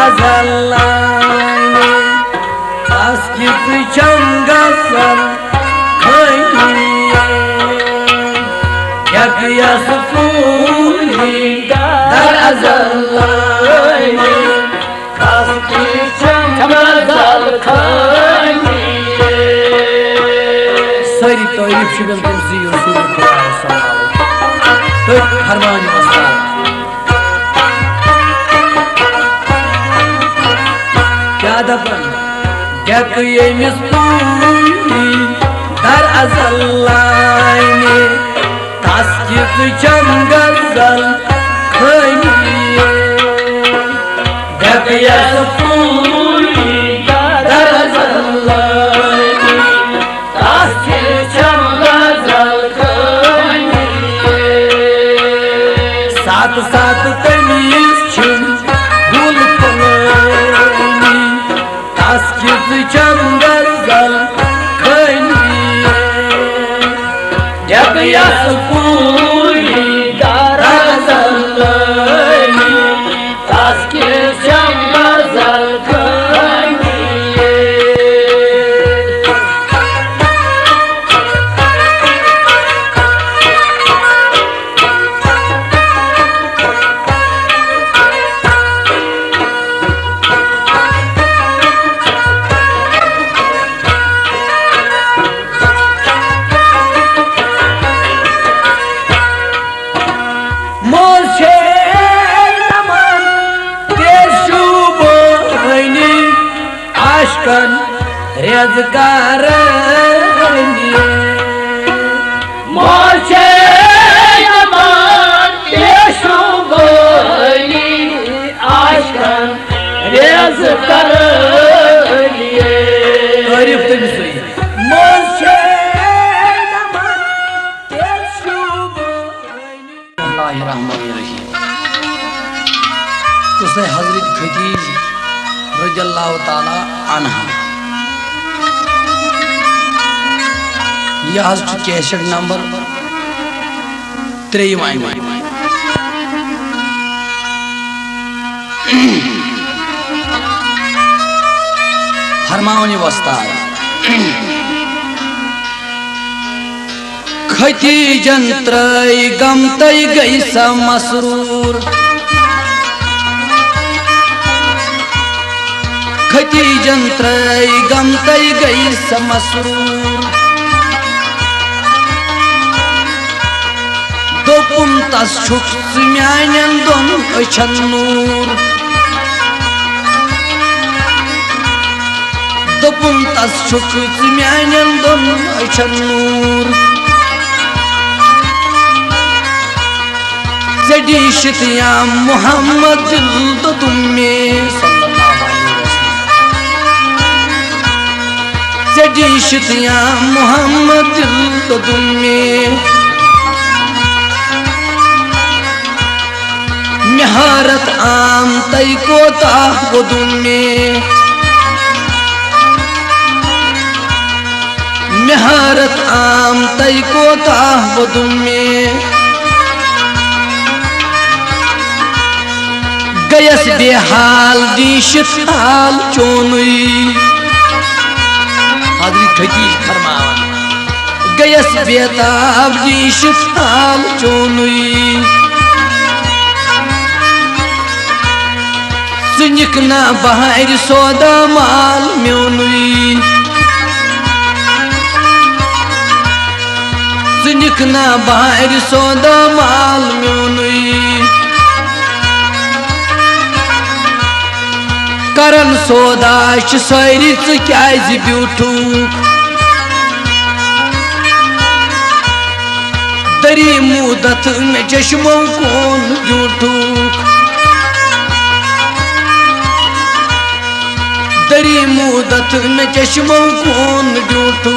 azallayni askisi changasal khayniye yakiyası kuli dar azallayni askisi changasal khayniye Sari tarif şigal temsi Resulü Kur'an sallallahu Tök harmani aslan Kya dapan Yakiyemiz kuli dar azallayni Taskisi changasal khayniye Yakiyası kuli dar azallayni Taskisi changasal khayniye Saat saat temiz çın gul pınayni Taskisi changasal khayniye Yakiyası kuli dar azallayni Taskisi changasal khayniye Aşkın rezgareniye Morçe yaman yeşubani Aşkın rezgareniye Tarif de bir sayı Morçe yaman yeşubani Bismillahirrahmanirrahim Kusay Hazret Khadij रज़ियल्लाहु ताला अन्हा यह cassette number 3 फरमावनी वस्ताद खती जंत्रय गमतय गई सा मसरूर खती जंत्रय गमतय गई सा मसरूर दोपुम तस छुक म्यानन दोन अछन नूर दोपुम तस छुक म्यानन दोन अछन नूर जडीशित या मोहम्मद दिल तो तुम में जडीशित या मोहम्मद दिल तो तुम में निहारत आम तय को ताहुदुम में निहारत आम तय को ताहुदुम में गयस बेहाल दीशित हाल चोनुई हाजरी खतीज फरमावन गयस बेताब दीशित हाल चोनुई सुनिकना बहार सौदा माल म्योनुई सुनिकना बहार सौदा माल म्योनुई करन सौदा सारी क्या ब्यूठू दरी मुदत में चश्मों कौन जूठू दरी मुदत में चश्मों कौन जूठू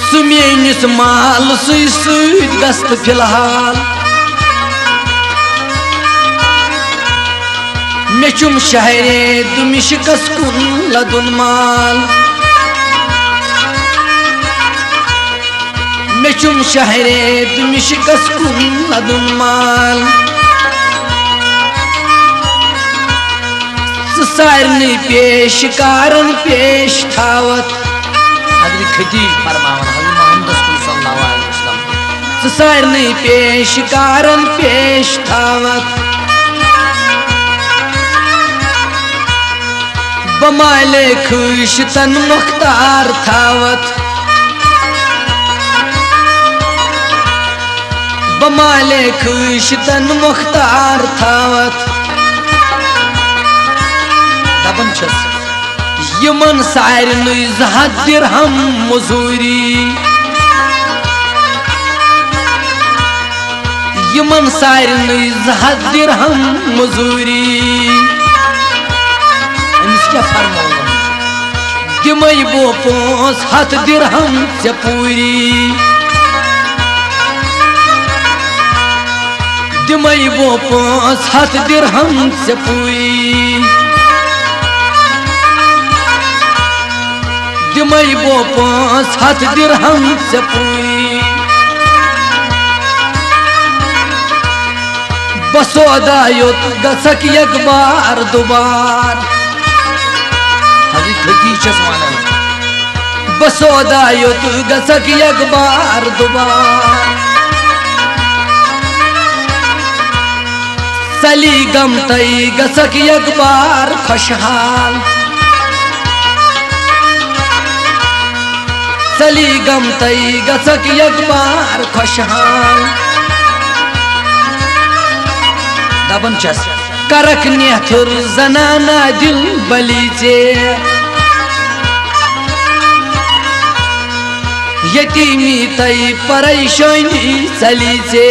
सुमेनिस माल सुई दस्त फिलहाल मेचुम शहरे दुमिशकस कुन लदुन माल मेचुम शहरे दुमिशकस कुन लदुन माल सारनी पेश कारन पेश थावत हजरत खदीज फरमावन हजरत मोहम्मद सल्लल्लाहु अलैहि वसल्लम सारनी पेश कारन पेश थावत बमाले खुश तन मुख्तार थावत बमाले खुश तन मुख्तार थावत दपन छस यमन सारनी 200 दिरहम मजूरी यमन सारनी 200 दिरहम मजूरी क्या फरमाऊं दिमई बो 500 दिरहम से पूरी दिमई बो 500 दिरहम से पूरी दिमई बो 500 दिरहम से पूरी बसोदा युत गसक एक बार दोबार बसोदा युत गसक एक बार दोबार सली गम तई गसक एक बार खुशहाल सली गम तई गसक एक बार खुशहाल दबन चस करक नेथुर जनाना दिल बलीचे यतीमी तई परेशानी चलीचे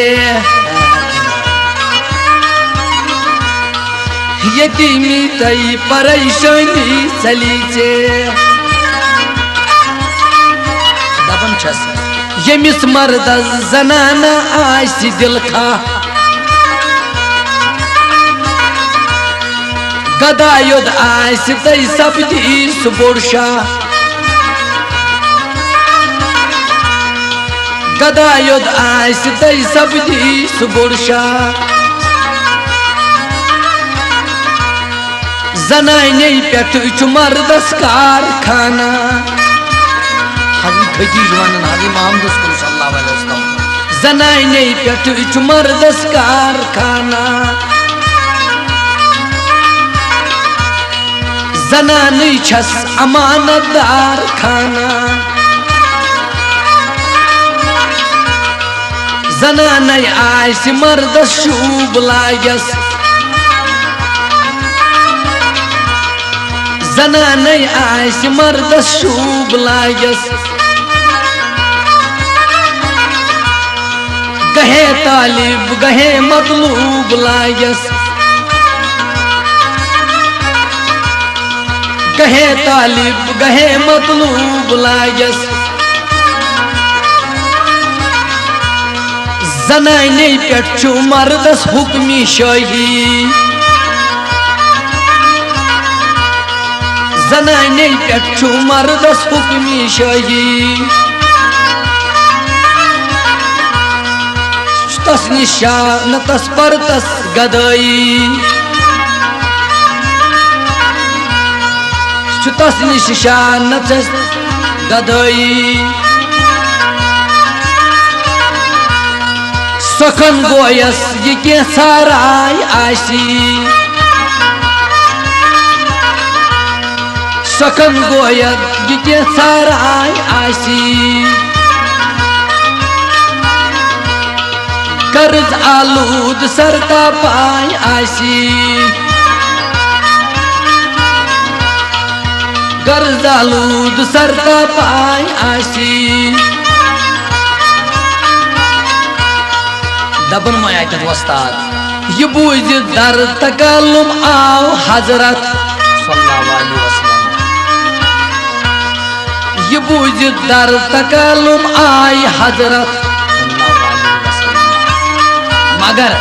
यतीमी तई परेशानी चलीचे दबन छस यमिस मर्द जनाना आसी दिल खा गदा युद आसी तई सब्जी सुबोरशा गदा युद आसी तई सब्जी सुबोरशा जनाने पे मर्दस कारखाना हजरत खदीज वनन हजरत मोहम्मद सल्लल्लाहु अलैहि वसल्लम जनाने पे मर्दस कारखाना जनानी छस अमानतदार खाना जनाने आस मर्दस शूब लागस जनाने आस मर्दस शूब लागस गहे तालिब गहे मतलूब लागस गहे तालिब गहे मतलूब लागस जनाने पे मर्दस हुक्मी शाही जनाने पे मर्दस हुक्मी शाही तस निशान तस पर तस गदाई तस निशान तस गदाई सखन गोयस ये क्या साराय आसी सखन गोयस ये क्या साराय आसी कर्ज आलूद सरता पाय आसी कर्ज आलूद सरता पाय आसी दबन मायात वस्ताद ये बूझ दर तकल्लुम आओ हजरत सल्लल्लाहु अलैहि वसल्लम ये बूझ दर तकल्लुम आई हजरत मगर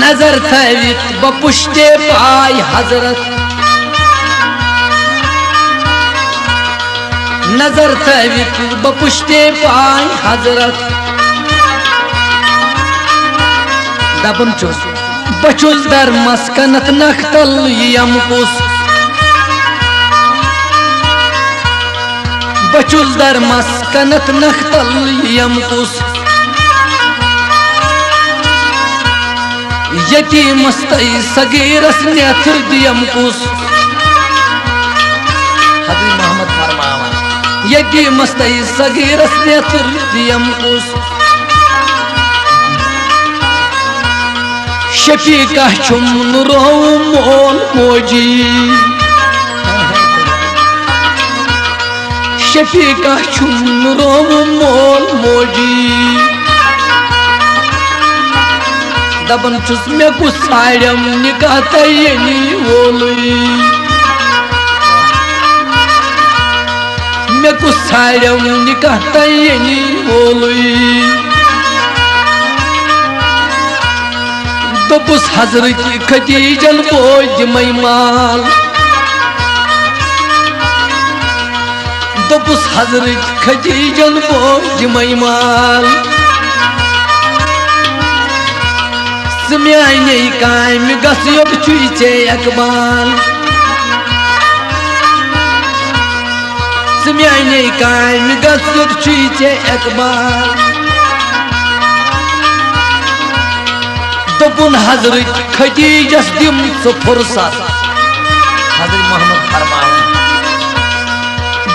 नजर थवित बपुष्टे पाई हजरत नजर थवित बपुष्टे पाई हजरत दबन चुस बचुस दर मस्कनत नखतल यमकुस बचुस दर मस्कनत नखतल यमकुस यतीमस तई सगीरस नेत्र दियमकुस हज़रत मोहम्मद फरमावन यतीमस तई सगीरस नेत्र दियमकुस शफीका छुम रो मोल मोजी शफीका छुम रो मोल मोजी दबन चुस मे गुस्साड़म निकाह तयनी वोलुई मे गुस्साड़म निकाह तयनी वोलुई दोपुस हजरत खदीजन बोझ मैमाल दोपुस हजरत खदीजन बोझ मैमाल स्म्याने कायम गस्योब चुईचे अकबाल स्म्याने कायम गस्योब चुईचे अकबाल दोपुन हजरत खदीजस दिम फुर्सत हजरत मोहम्मद फरमावन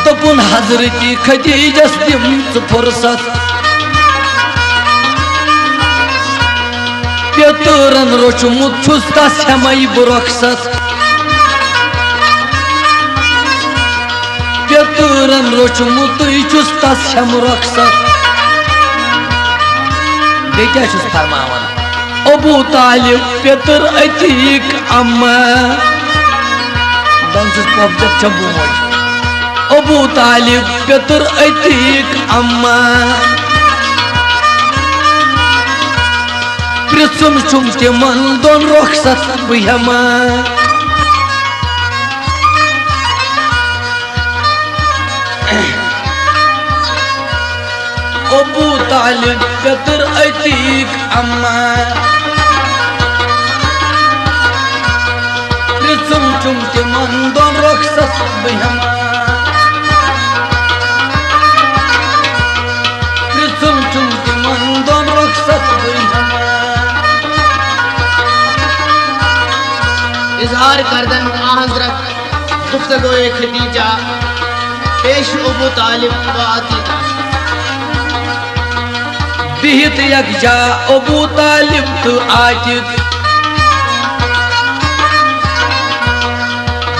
दोपुन हजरत खदीजस दिम फुर्सत पेतरन रोचमुत छुस तस हमाई बुरखसत पेतरन रोचमुत छुस तस हम रखसत बेटा छुस फरमावन अबू तालिब पेतर अतीक अम्मा दंसस पॉपजत चंबू मोज अबू तालिब पेतर अतीक अम्मा प्रिसुम चुम तिमन दोन रखसत बहमा अबू तालिब पेतर अतीक अम्मा प्रिसुम चुम तिमन दोन रखसत बहमा प्रिसुम चुम तिमन दोन रखसत बहमा इजहार करदन हजरत गुफ्तगोए खदीजा पेश अबू तालिब व अतीका बिहित यकजा अबू तालिब तो आतिक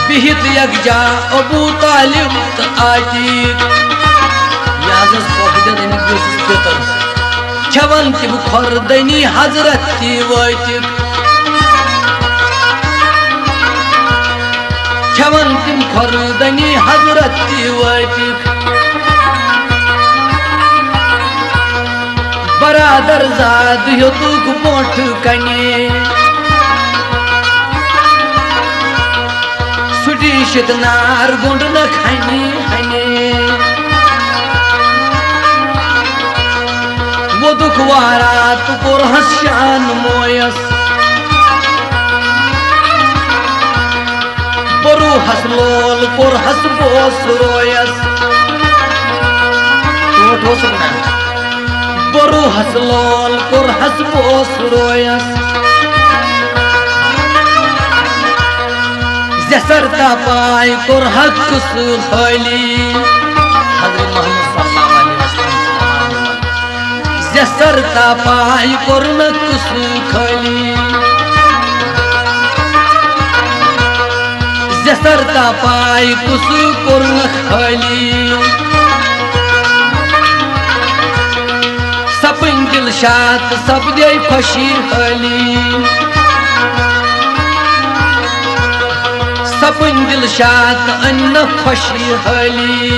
बिहित यकजा अबू तालिब तो आतिक याजस पॉपदन इन बेसिस पेतर छवन तिब खरदनी हजरत ती वातिक छवन तिम खरदनी हजरत ती वातिक बरादर जाद युतुक पोठ कने सुडीशित नार गुंड न खने हने वो दुखवारा तु पुर हस्यान मोयस बरु हसलोल पुर हसबोस रोयस तो ठोसना बरु हसलोल पुर हसबोस रोयस जसरता पाई पुर हक्स खली हजरत मोहम्मद सल्लल्लाहु अलैहि वसल्लम जसरता पाई पुर नक्स खली जसरता पाई कुस पुर खली सपन दिलशाद सब दे खुशी हली सपन दिलशाद अन्न खुशी हली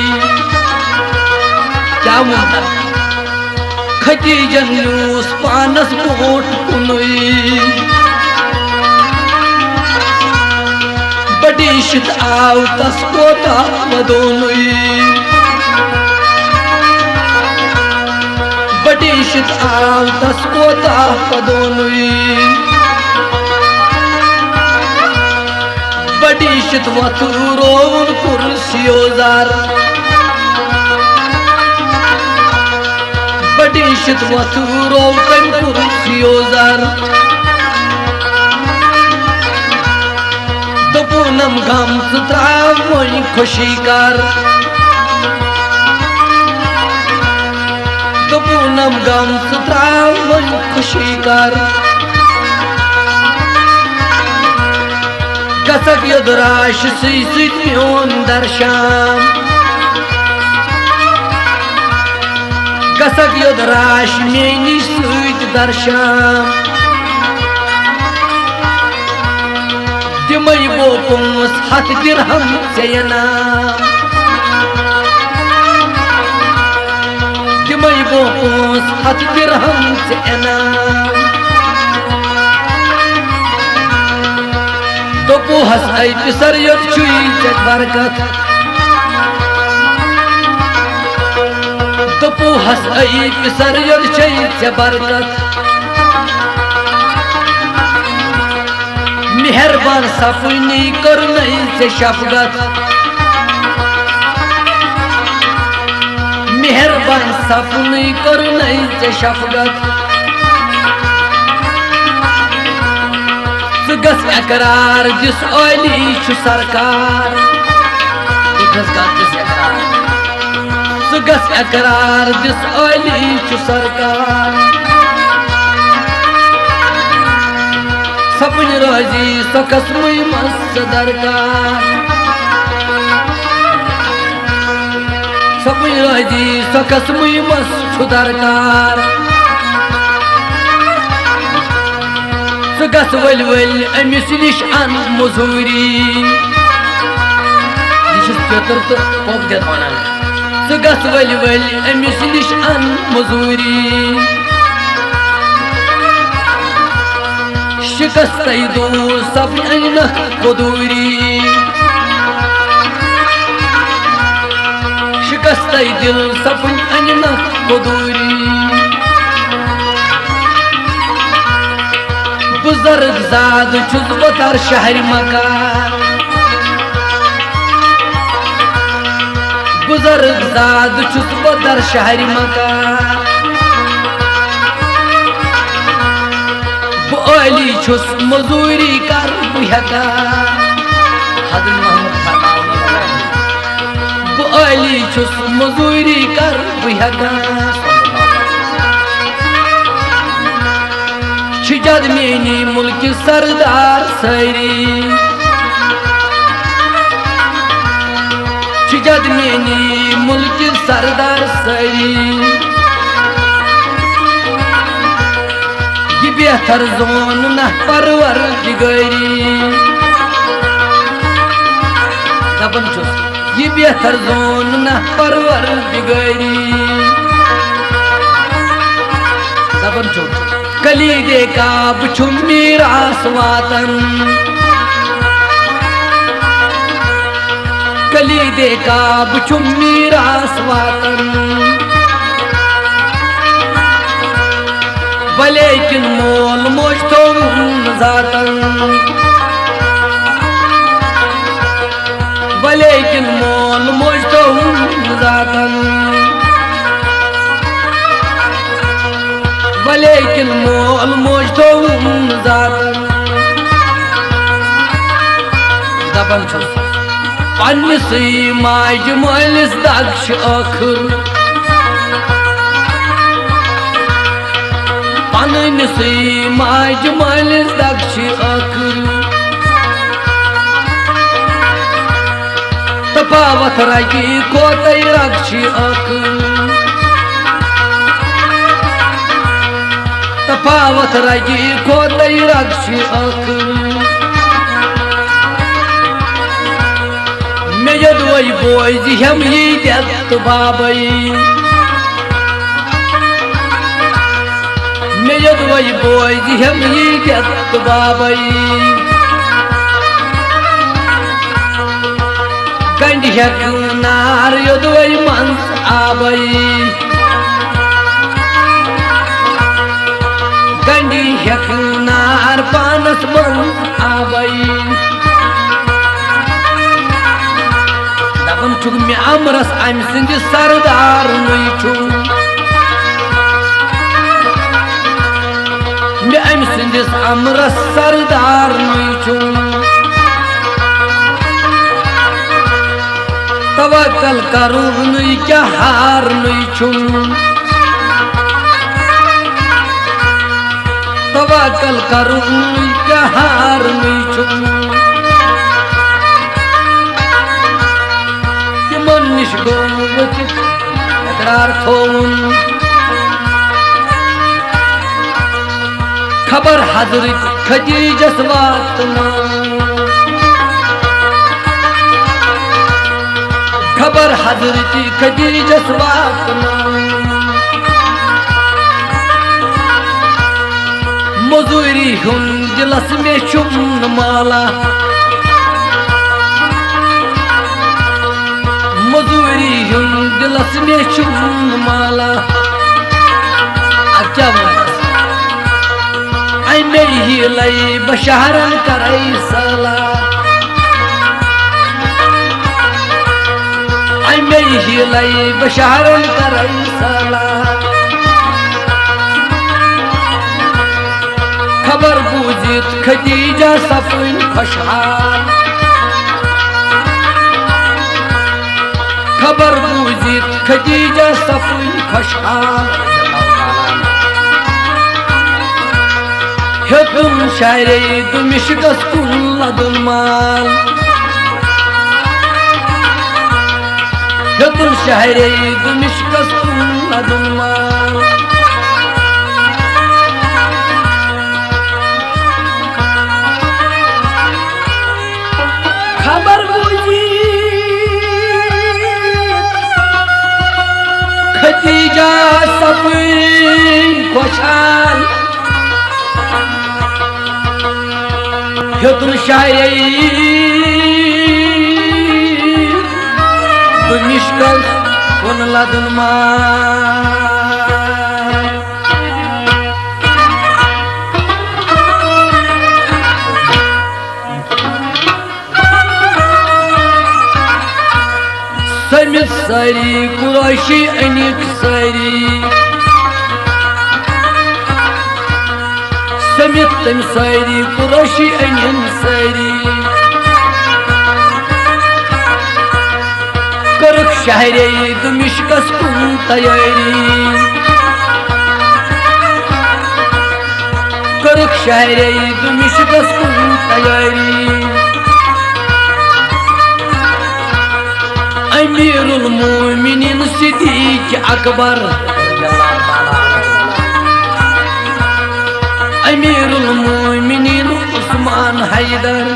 क्या मुद्दा खदीजन यूस पानस मोट कुनुई बड़ी शित आव तस कोता वदोनुई बड़ी शित आव तस कोता वदोनुई बडीशित वथु रोवन कुर्सियोजार बडीशित वथु रोवन कुर्सियोजार दपूनम गम सुत्राव मोई खुशी कर दपूनम गम सुत्राव मोई खुशी कर गसक युद्धराश सीत म्योन दर्शन गसक युद्धराश मेनी सूत दर्शन दिमई बोपुंस हथ दिरहम चयना दिमई बोपुंस हथ दिरहम चयना दोपो हस आई पिसर यत चुई चक बरकत दोपो हस आई पिसर यत चुई चक बरकत मेहरबान सफुनी कर नहीं से शफकत मेहरबान सफुनी कर नहीं से शफकत सुगस अकरार जिस ओली छु सरकार सुगस अकरार जिस ओली छु सरकार सपन रोजी सकस मुई मस्त दरकार सपन रोजी सकस मुई मस्त दरकार सुगस वल वल अमिस निश अन मजूरी पेतर तो पप देत वनान सुगस वल वल अमिस निश अन मजूरी शिकस्त दूर सब खुदूरी शिकस्त दिल सब खुदूरी बुजुर्ग जाद छुस बतर शहर मकान बुजुर्ग जाद छुस बतर शहर मकान ओली छुस मजूरी कर बुहका हजरत मोहम्मद फरमाओ ओली छुस मजूरी कर बुहका छिजद मेनी मुल्क सरदार सरी छिजद मेनी मुल्क सरदार सरी बेहतर जोन न परवर दिगरी दबन चुस ये बेहतर जोन न परवर दिगरी दबन चुस कली दे का बुछुम मीरास वातन कली दे का बुछुम मीरास वातन वलेकिन मोल मोज तो जातन वलेकिन मोल मोज तो जातन वलेकिन मोल मोज तो जातन दबन छुस पन्नसी माज मलिस दक्ष अखर पन्नसी माज मलिस दक्ष अखर तपावत रगी कोतई रक्ष अखर तपावत रगी कोतई रक्ष अखर मे यदवई बोय जिहम ही देत बाबई मे यदवई बोय जिहम ही देत बाबई गंड हक नार यदवई मंस आबई गंडी हक नार पानस मंस आबई छुक मे अमरस अम सिंद सरदार नुई मे अम सिंदिस अमरस सरदार नुई तवक्कल करू नुई क्या हार नुई तवक्कल करू नुई क्या हार नुई निश इकरार थोन खबर हजरत खदीजस वातना खबर हजरत खदीजस वातना मजूरी हुन दिलस में शुम माला मजूरी हुन दिलस में शुम माला क्या मैं ही लई बशहरन करई सला मैं ही लई बशहरन करई सला खबर बूझित खदीजा सफुन खुशहाल खबर बूझित खदीजा सफुन खुशहाल हेतुम शायरे दुमिश्कस कुन लदुन माल हेतुम शायरे दुमिश्कस कुन लदुन माल खबर बूझी खदीजा सफुन खुशहाल हेतुन शायरे दुमिश्कस कुन लदुन माल समित सारी कुरैशी अनिक सारी समित तम सारी कुरैशी अनिन सारी करक शहरे दुमिश्कस कुन तैयारी करक शहरे दुमिश्कस कुन तैयारी अमीरुल मोमिनीन सिद्दीक अकबर अमीरुल मोमिनीन उस्मान हैदर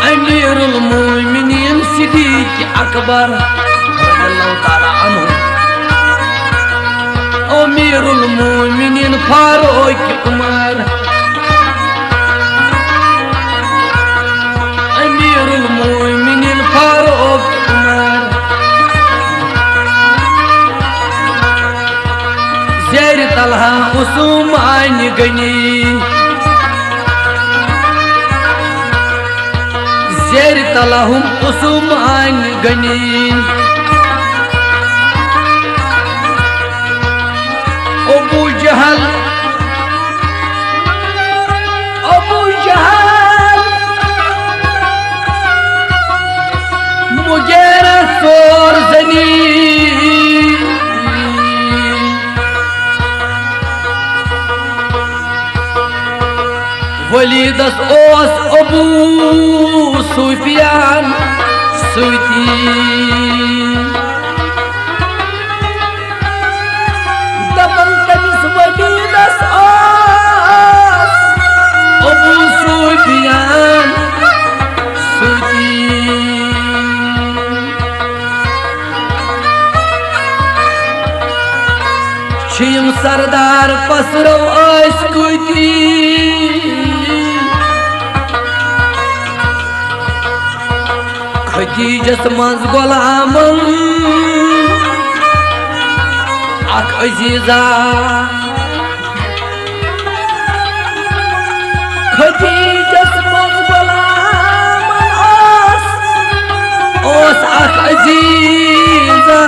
अमीरुल मोमिनीन सिद्दीक अकबर अमीरुल मोमिनीन फारूक उमर अमीरुल मोमिनीन फारूक उमर ज़ेर तलहा उस्मान गनी ज़ेर तलहुम उस्मान गनी अबू जहल मुगेरा सोर जनी वलीदस ओस अबू सुफियान सुती दबन तमिस वलीदस ओस अबू सुफियान सुती छिम सरदार पसरो आस कुती खदीजस मज गुलामन अख अजीजा खदीजस मज गुलामन ओस अख अजीजा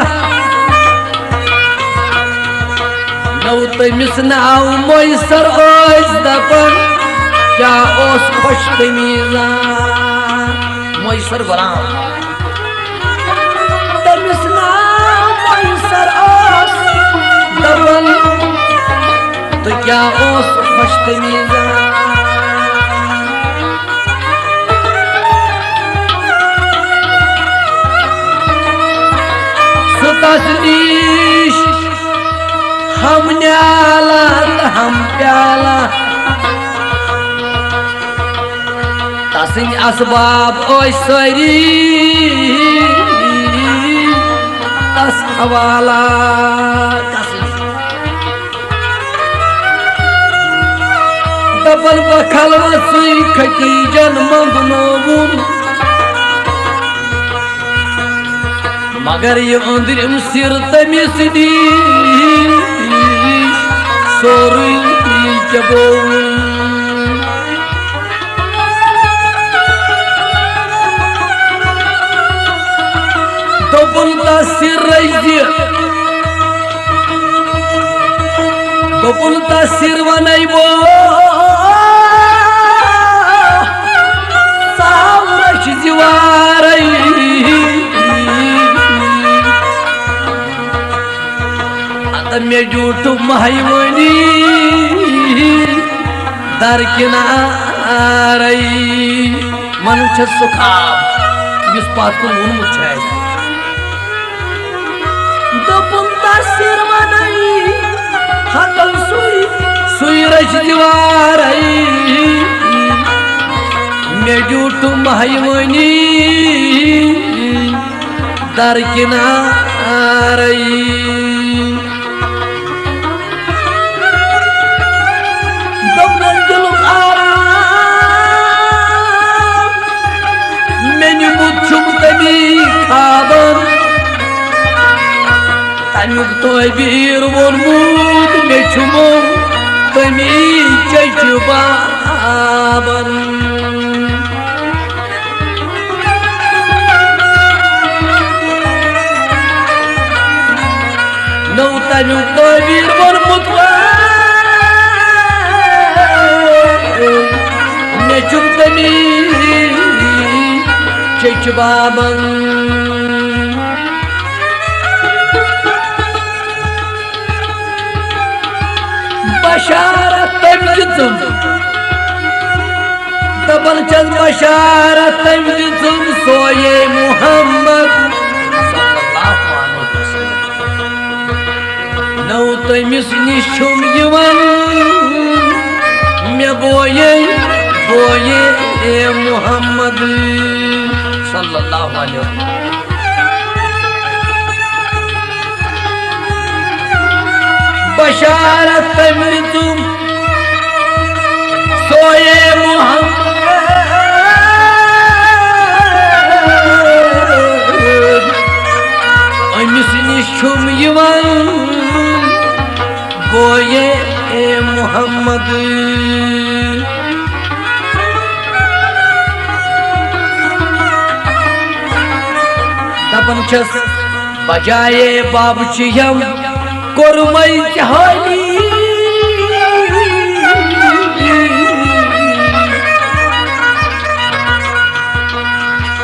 नौ तमिस नाव मोयसर ओस दपन क्या ओस खुश तमीजा मोयसर गुलाम तमिस नाव मोयसर ओस दपन तो क्या ओस खुश तमीजा तस्नीश हम न्याला हम प्याला तसिन असबाब ओय सरी तस हवाला दपन बखल वसुई खतीजन मंगनोबुन मगर ये अंदरम सिर तमिस दी सोरी जबो दोपन सिर रही दोपन सिर वनबो सावरश जीवारई मे जूठ महवनी दरकिनार मन सुखा इस पात को वोनमुत दोपन तसिर वन हकल सुई रच दीवार मे जूठ महवनी दरकिनार तमुक तबीर वोनमुत मे छुमो तमी चबाबन नौ तमुक तबीर वोनमुत मे छुम तमी चबाबन बशारत तमिजुम दबल चल बशारत तमिजुम सोये मुहम्मद सल्लल्लाहु अलैहि वसल्लम नौ तमिस निशुम यवन मे बोये मुहम्मद सल्लल्लाहु अलैहि वसल्लम बशारत तमिजुम सोये मुहम्मद अमिस निशुम यवन बोये मुहम्मद दपन छस बजाए बाबुचियम कोरमई चहाली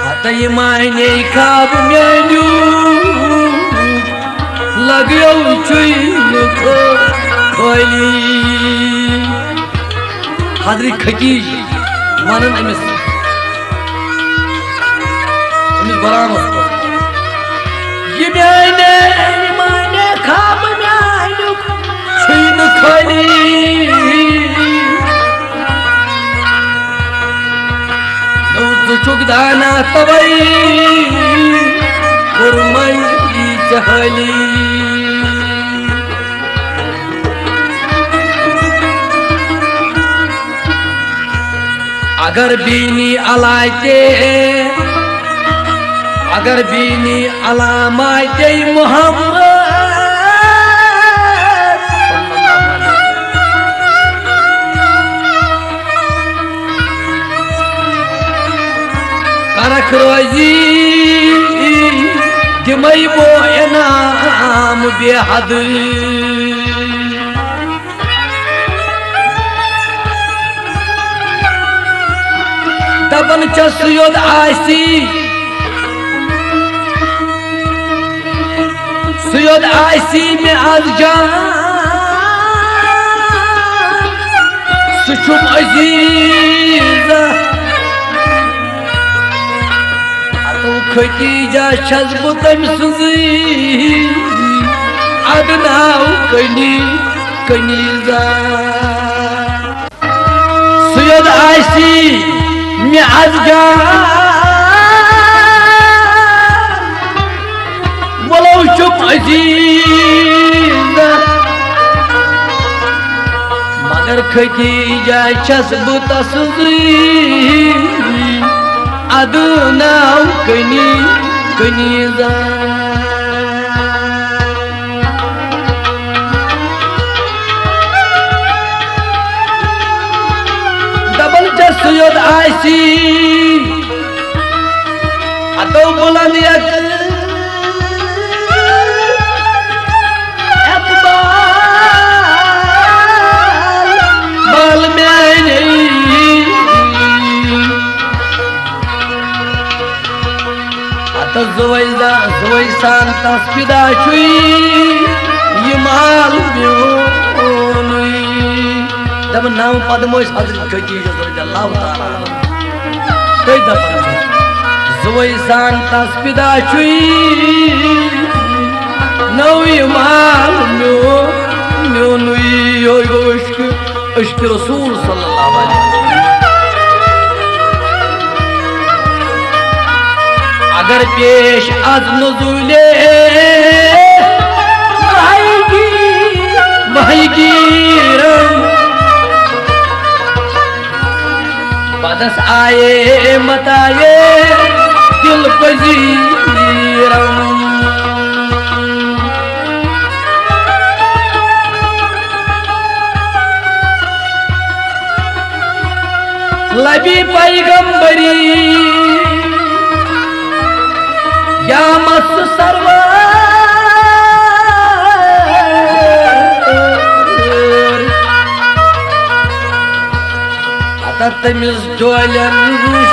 हतई मायने खाब मेन्यू लगियो चुई खोली हदरी खकी मनन अमिस गुलाम ये मायने खाब मेन्यू छुई खोली चुगदाना तबई गुरमई चहली अगर बीनी अलाते अगर बीनी अलामाते मोहम्मद करख रोजी यमई वो इनाम बेहद दपन चस योद आसी सुयोद आसी में आज जान सुचुम अजीज अतो खतीजा छस बुतम सुजी अदनाउ कनी कनीजा सुयोद आसी में आज जान बोलो चुप अजीज मगर खतीजा छस बुतसुजी अदनाउ कनी कनीजा डबल चस योद आसी अतो बुलंदियत Zuwaisan taspida chui yimal myonui dab naam padmois hazrat khadija radhiyallahu ta'ala koi dafa Zuwaisan taspida chui nau yimal myonui yo ishq rasul sallallahu alaihi wasallam अगर पेश आज नजुले महगी बदस आए मताए दिल पजीरम लबी पैगंबरी या मस सरवर आता तमिस डोलन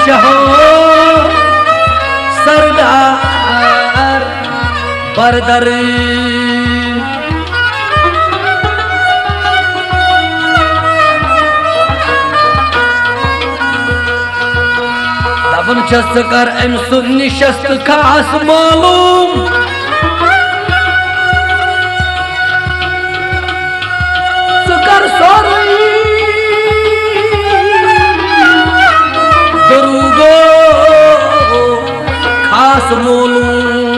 शहो सरदार बरदर दबन छस कर अम सुन निशस्त खास मालूम सुकर सोरी दरुगो खास मालूम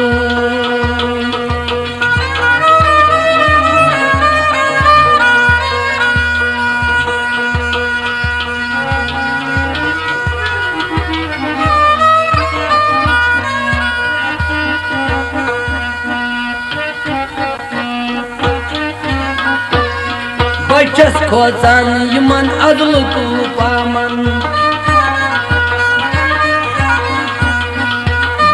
बचस खोजन यमन अदल को पामन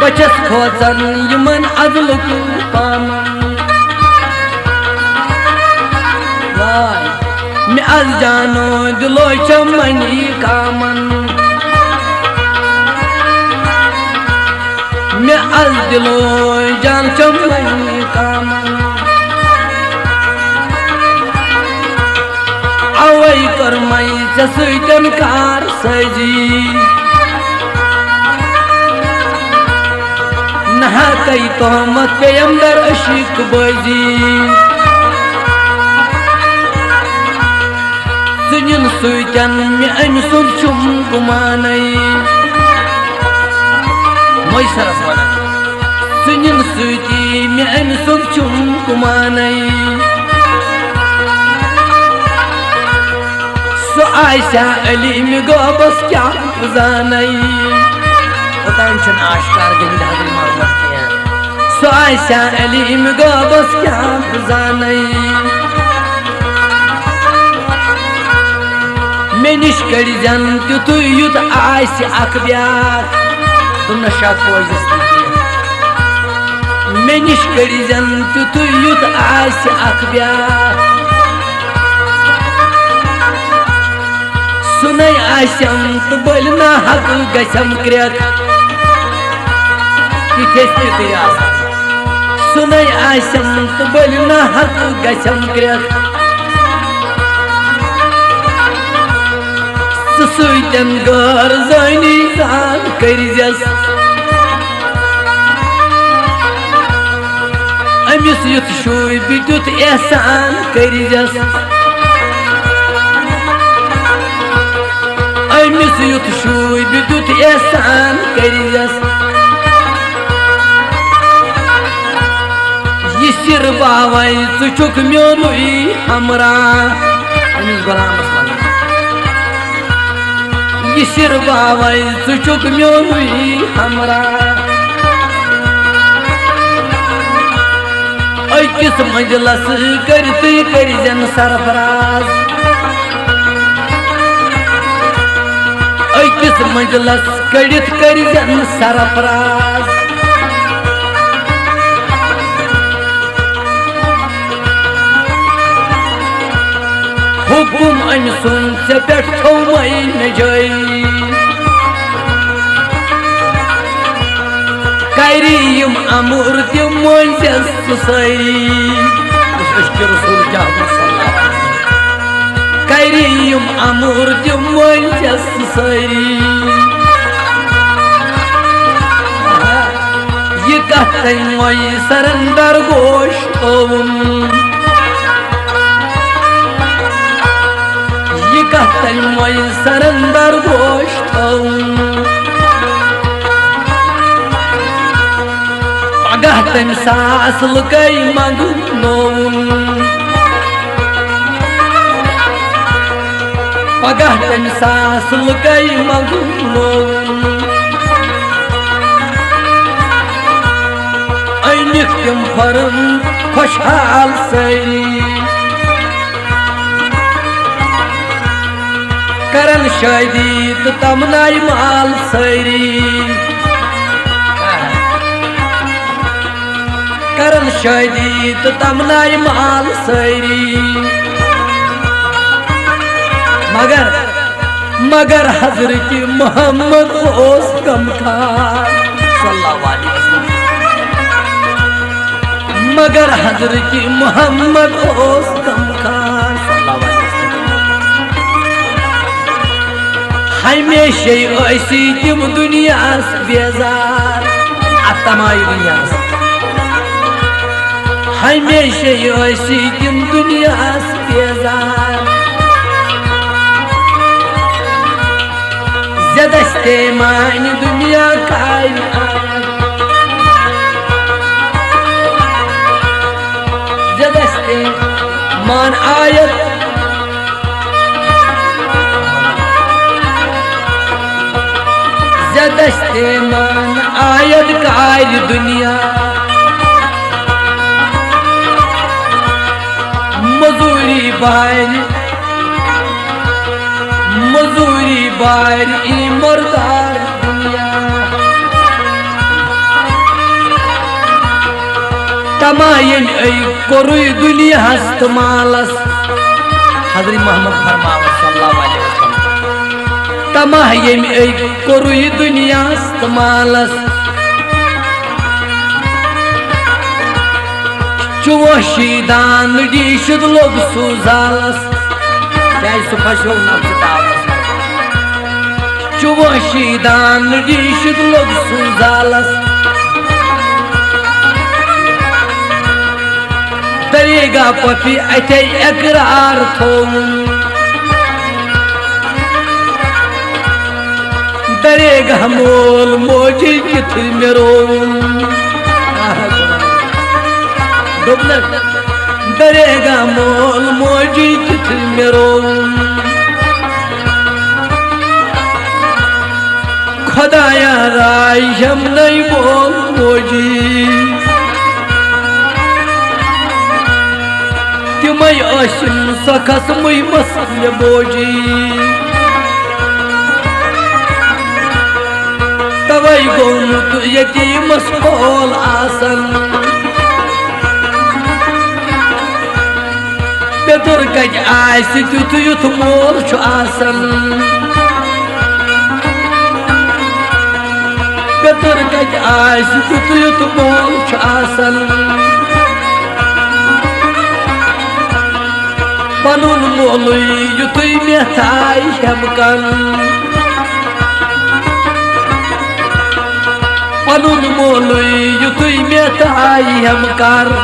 बचस खोजन यमन अदल को पामन वाय मैं आज जानो दिलो चमनी कामन मैं आज दिलो जान चमनी कामन आवई कर मई जसुजन कार सजी नहा कई तो मत पे अंदर अशिक बजी सुनिन सुजन में अम सुन चुम गुमानई मोई सरस वाला सुनिन सुजी में अम सुन चुम गुमानई सो आयशा अली में गोबस क्या जानाई उतांचन आश्कार गंद हदल मोहम्मद किया सो आयशा अली में गोबस क्या जानाई मैं निष्करी जन तु युद्ध आयशा अकब्यार तुम नशा कोई मे निश करिजन तुतु युत आसि अख ब्याह सुनै आसम तो बलना हक गछम क्रेत सुनै आसम तो बलना हक गछम क्रेत सुतन घर जानी जान करिजस अमिस युत शुई बितुत एहसान करिजस अमिस युत शुई बितुत एहसान करिजस ये सिर बावै चुक म्योनुई हमरा अमिस गुलामस ये सिर बावै चुक म्योनुई हमरा अकिस मंजलस करत करिजन सरफराज अकिस मंजलस कड़ित करिजन सरफराज हुकुम अम सुन से पेट थोमई न जई करीम अमूर तिम मोजस सुसई रसूल क्या करीम अमूर तिम मोजस सुसई ये कहते मोई सरंदर गोश ओम ये कहते मोई सरंदर गोश ओम गहतन सास लुकई मंगू नोन पगहतन सास लुकई मंगू नोन अनिक तिम फरम खुशहाल सैरी करन शादी तो तमनाई माल सैरी करन शादी तो तमनाई माल सैरी मगर हजरत मोहम्मद ओस कम खान सल्लल्लाहु अलैहि वसल्लम मगर हजरत मोहम्मद ओस कम खान सल्लल्लाहु अलैहि वसल्लम हमेशा ऐसी तिम दुनिया बेजार अतमाई दुनिया हमेशा ऐसी तिम दुनिया बेजार जदस्ते मान दुनिया कायम जदस्ते मान आयत जदस्ते मान आयत कायल दुनिया मजूरी बार ई मरदार दुनिया तमायन ऐ कोरुई दुनिया हस्त मालस हजरत मोहम्मद फरमावे सल्लल्लाहु अलैहि वसल्लम तमायन ऐ कोरुई दुनिया हस्त मालस चुवशीदान डीशद लोग सुजालस क्या सुपशो नफ्तावस चुवशीदान डीशद लोग सुजालस दरेगा पपी अटे इकरार थोम दरेगा मोल मोजी किथ मेरो दरेगा मोल मोजी किथ मेरो खुदाया राय हम नहीं बोल मोजी तिमय अशिम सखस मुई मसल बोजी तवई गोमुत यतीमस खोल आसन पितुर कत आसि तिथ युथ मोल छु आसन पितुर कत आसि तिथ युथ मोल छु आसन पनुन मोलुई युथुई मे थाई हेमकन पनुन मोलुई युथुई मे थाई हेमकर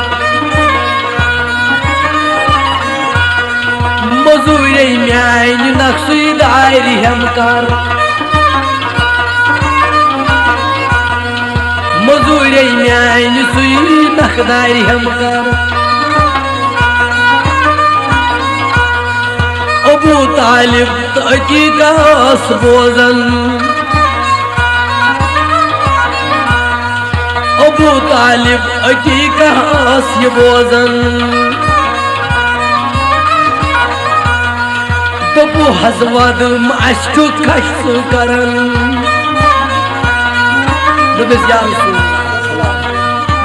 मजूरे म्यान नक्सुई दायरी हेमकर मजूरे म्यान सुई नखदायरी हेमकर अबू तालिब तकीकास बोजन अबू तालिब तकीकास ये बोजन दपु हजवद अशु खश करन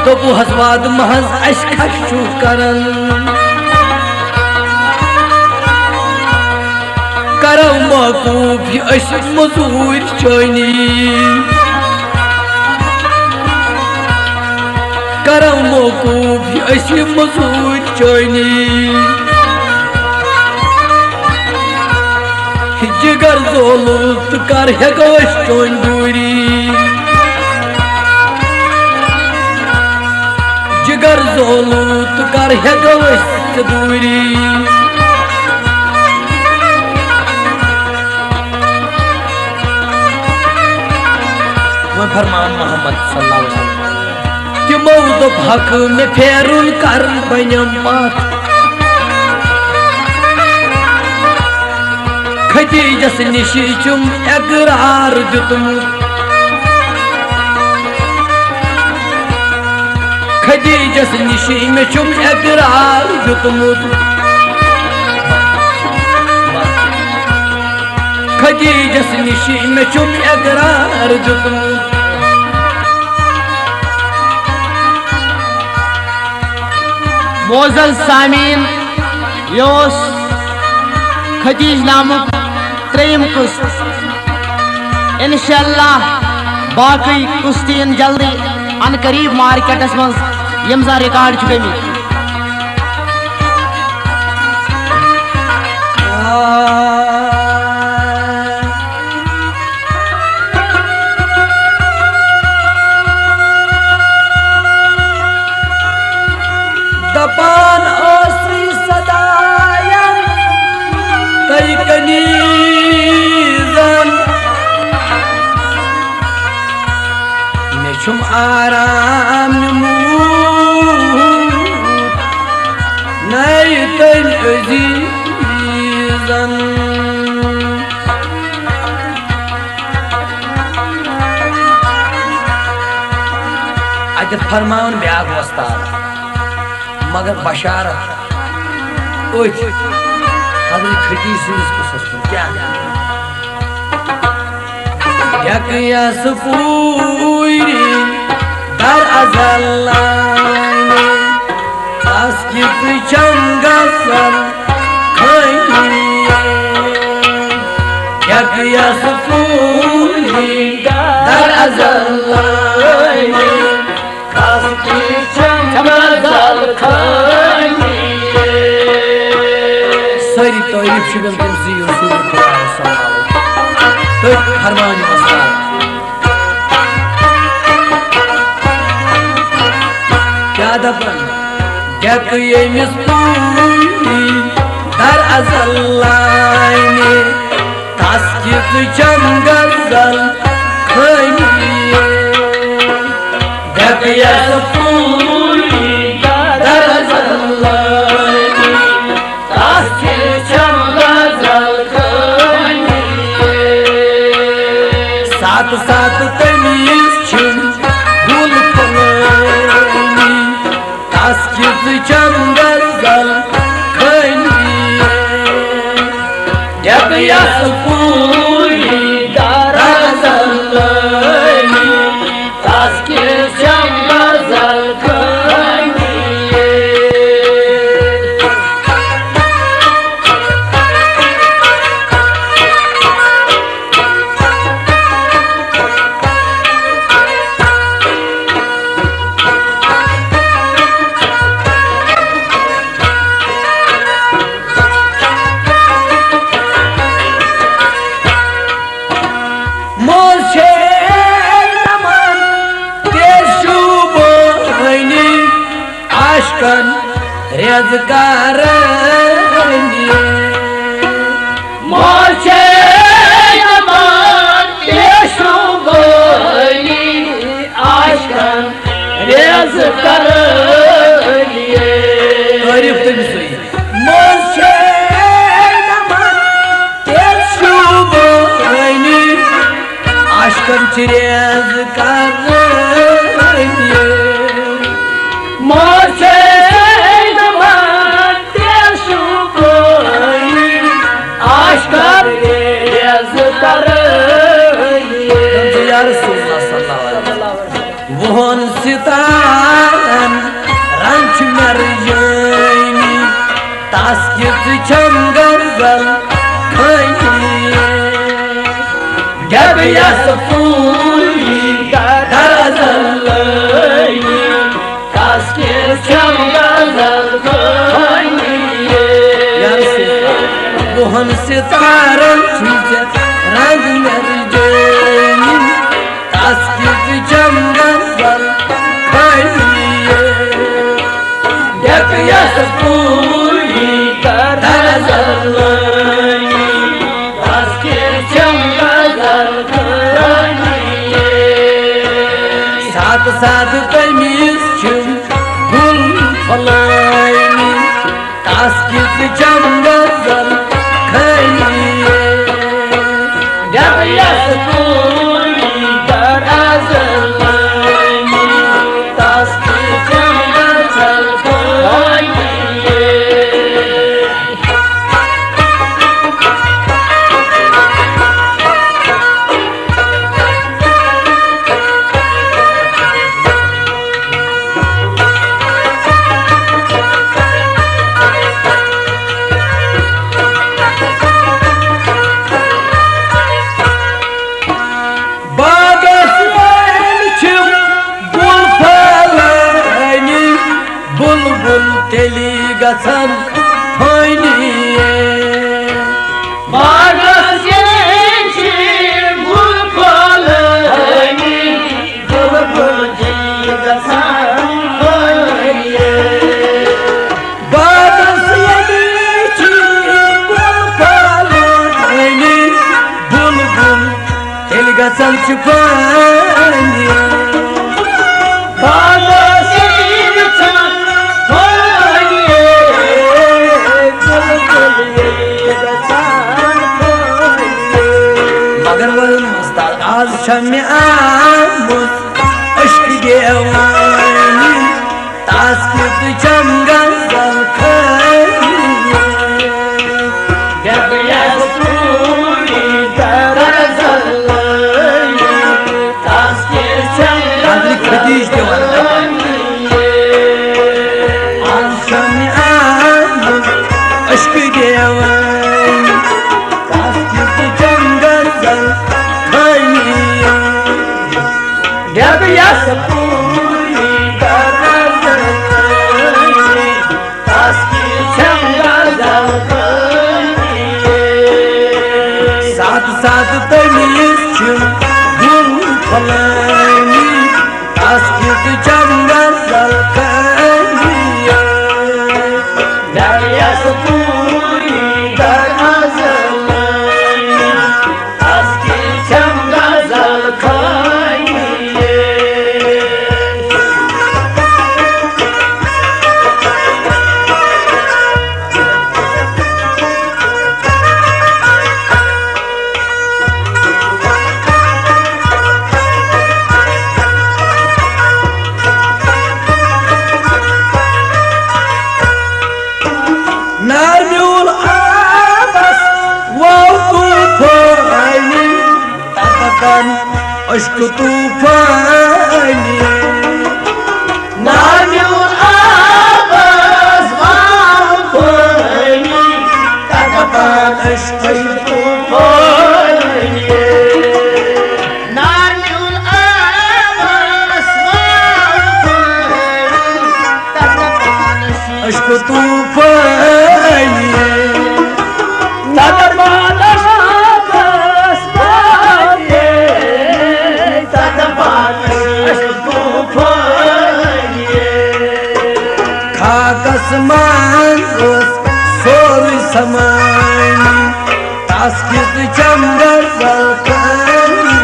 दपु हजवद महज अश खश करन करो मकूफ अश मजूर चोनी करो मकूफ अश मजूर चोनी जिगर जोलूत कर हेगो चोन दूरी जिगर जोलूत कर हेगो दूरी फरमान मोहम्मद सल्लल्लाहु अलैहि वसल्लम कि मौद हक में फेरुन कर बन्यम पात खदीजस निशी चुम इकरार दितमुत खदीजस निशी में चुम इकरार दितमुत खदीजस निशी में चुम इकरार दितमुत मोजल सामीन योस खदीज नामुक त्रेम कुस्त इंशाअल्लाह बाकी कुस्तीन जल्दी अन करीब मार्केटस मज यमजा रिकॉर्ड छु गमी दपान ओसरी सदायन कई कनीजन में छुम आराम नमूद नई तन अजीजन अजत फरमान ब्याग वस्ताद मगर बशारत हजरत खदीज को क्या यस पूरी दर अजल्लाने अस्कित चंगसल खैये यस पूरी दर अजल्लाने अस्कित चंगसल सारी तारीफ शुगल तमसी रसूल खुदा सल्लल्लाहु तो फरमान मस्ताद क्या दबन गक यमिस पूरी दर अजल्लाने तास्कित चंगल खैये गक यस पूरी दर अजल्लाने साथ साथ तमीज छिन गुल फलानी तास्कित चंगल खैये यस पूरी दर अजल्लाने तास्कित चंगल खैये तेज कारणी मोचे नमन केशु गोली आशकन रेज करलिए तारीफ तमिस मोचे नमन केशु गोली आशकन रेज कारणी मोचे नमन केशु गोली आशकन रेज करलिए या रसूलुल्लाह सल्लल्लाहु अलैहि वसल्लम वोहन सितारन रंच मरजानी तास्कित चंगरगल खैनी गब यस फूली दरजलनी तास्कित चंगरगल खैनी या रसूलुल्लाह वोहन सितारन रंच मरजानी तास्कित चंगरगल खैनी गब यस फूली दरजलनी तास्कित चंगरगल साथ साथ तमीज छुम गुल फलानी तास्कित चंगरगल खैनी जब यस फूली दरजलनी तास्कित चंगरगल खैनी बागस में छुम गुल फलानी बुलबुल तेली गसन होइनी बागस गुल फलानी बुलबुल तेली गसन होइनी बागस में छुम गुल फलानी बुलबुल तेली गसन छुपानी मगर वह मस्ताद आज शम्य आमुद अश्क देवानी तास्कित चंगरगल खैनी जब यस फूली दरजलनी तास्कित आदरी खदीज देवानी आज शम्य आमुद अश्क देवानी तास्कित चंगरगल खैनी जब यस फूली दरजलनी तास्कित चंगरगल खैनी साथ साथ तमीज छुम गुल फलानी तास्कित चंगरगल खैनी जब यस फूली दरजलनी तास्कित चंगरगल खैनी नार्म्यूल आबस वाव तूफानी तकन अश्क तूफानी नार्म्यूल आबस वाव तूफानी तकन अश्क तूफानी नार्म्यूल आबस वाव तूफानी तकन अश्क तूफानी खाकस मा taskit chamgar zalkani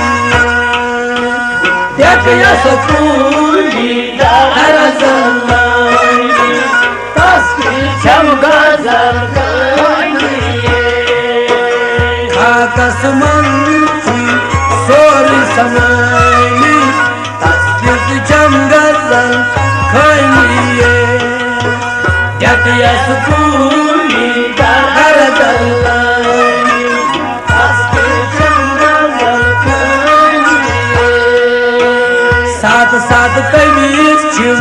yak yasapuni darazalani taskit chamgar zalkani kakasmanchi sori samani taskit chamgar zalkani yak yasapuni darazalani taskit chamgar zalkani साथ साथ तमीज छिम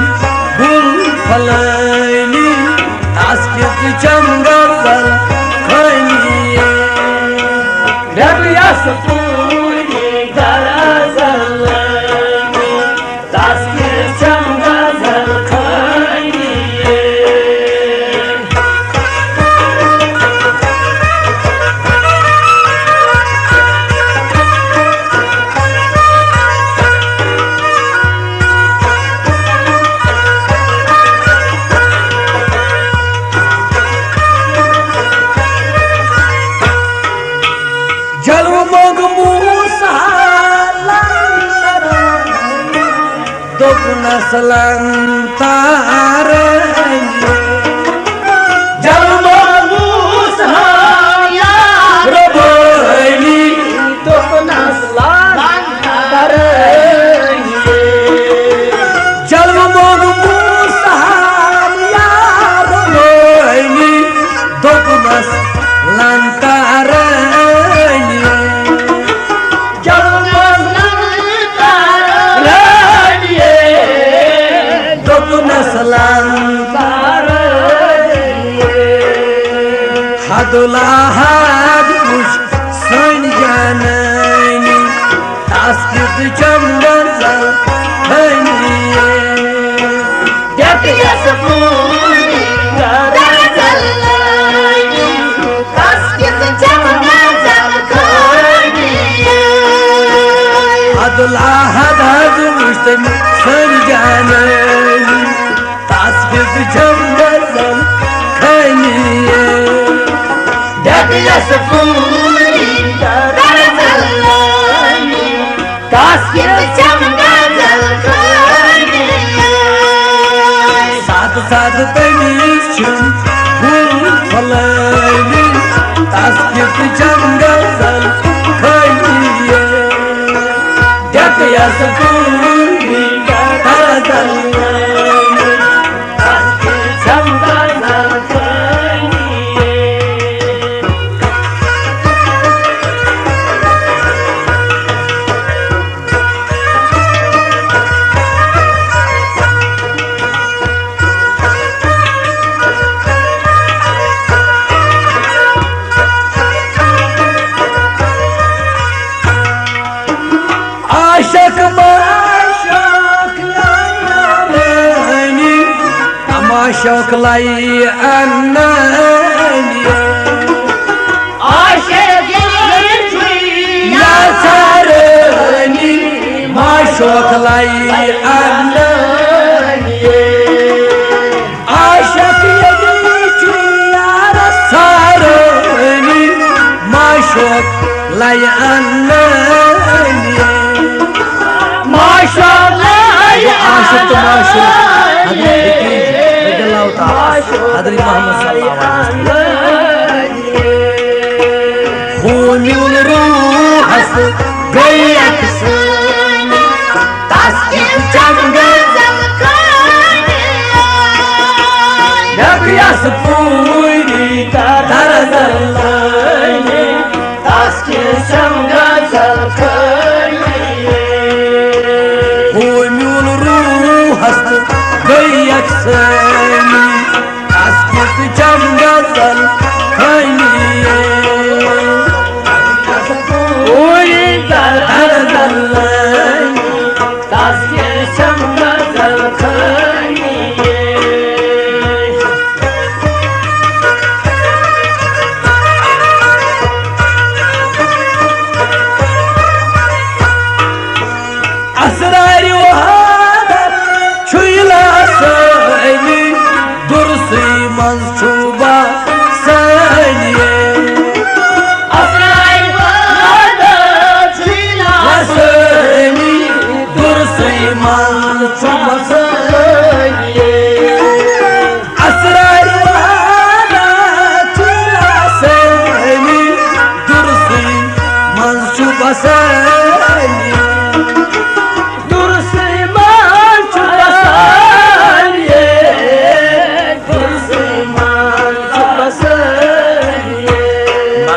गुल फलानी तास्कित चमगर जल खनी रबिया सपूरी गरा जलानी तास्कित चमगर जल खनी Selantar jalma musahaya robani topna selantar jalma musahaya robani topna selantar Hadulah hadus sanjanani taskit chamgar zalkani yak yasapuni darazalani taskit chamgar zalkani Hadulah hadus sanjanani taskit chamgar zalkani Yasapuni darazalani taskit chamgar zalkani साथ साथ तमीज छिम गुल फलानी तास्कित chamgar zalkani yak yasapuni darazalani taskit chamgar zalkani Aşık lay annani Aşık yatarani Maşık lay annani Aşık yatarani Maşık lay annani Maşık lay aşık maşık Hadri Muhammad sallallahu aleyhi ve sellem Hunul ruhas gayak sani taskit chamgar zalkani yak yasapuni darazalani taskit chamgar zalkani Hunul ruhas gayak sani taskit chamgar zalkani Uri darazalani taskit chamgar zalkani Asrari wahada çuyla söyle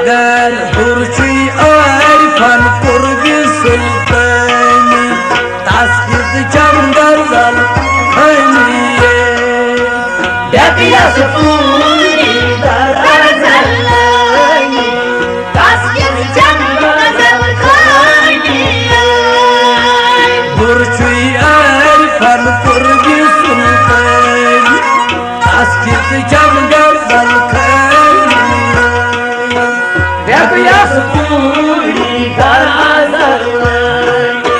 गर बुरची आरिफान पूर्वी सुलतानी तास्किद चंदर जल खनिये Depiya sepuri darazalani Taskin jangazal khaniye बुरची Arifan पूर्वी सुलतानी तास्किद चंदर जल खनिये Depiya sepuri darazalani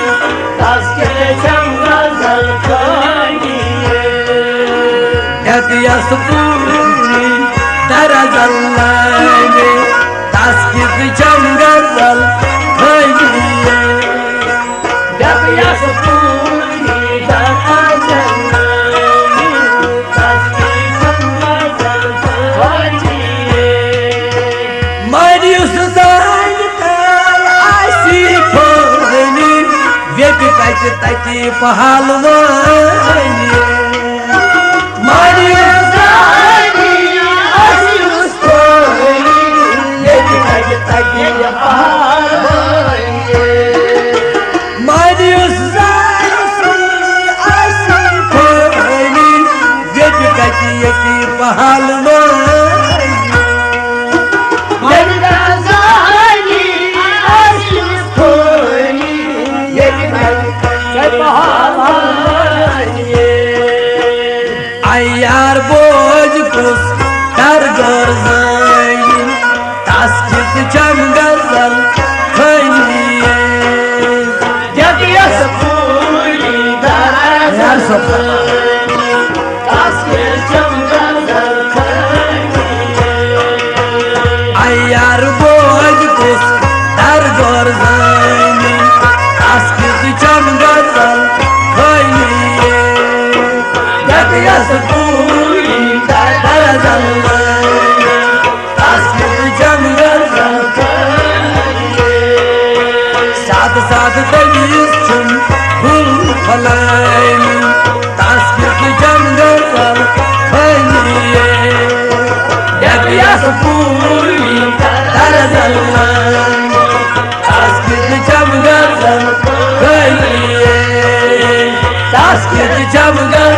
Taskin jangazal khaniye Depiya sepuri darazalani taskid jangal khaniye Depiya sepuri darazalani Taskin jangazal khaniye Marius zaydal asi phorni vepi tati tati pahalwani Marius Asius phorni vepi tati tati pahalwani Marius zaydal asi phorni vepi tati yati pahalwani Ayar boj kus dar gorzayn taskid jangal khaniye Depiya sepuri darazalani Taskin jangazal khaniye Ayar boj kus dar gorzayn taskid jangal khaniye Depiya sepuri darazalani taskid jangal khaniye साथ साथ तमीज चुन फूल फलाइन तास्किद जंगल खनिये Depiya sepuri darazalani तास्किद जंगल खनिये तास्किद जंगल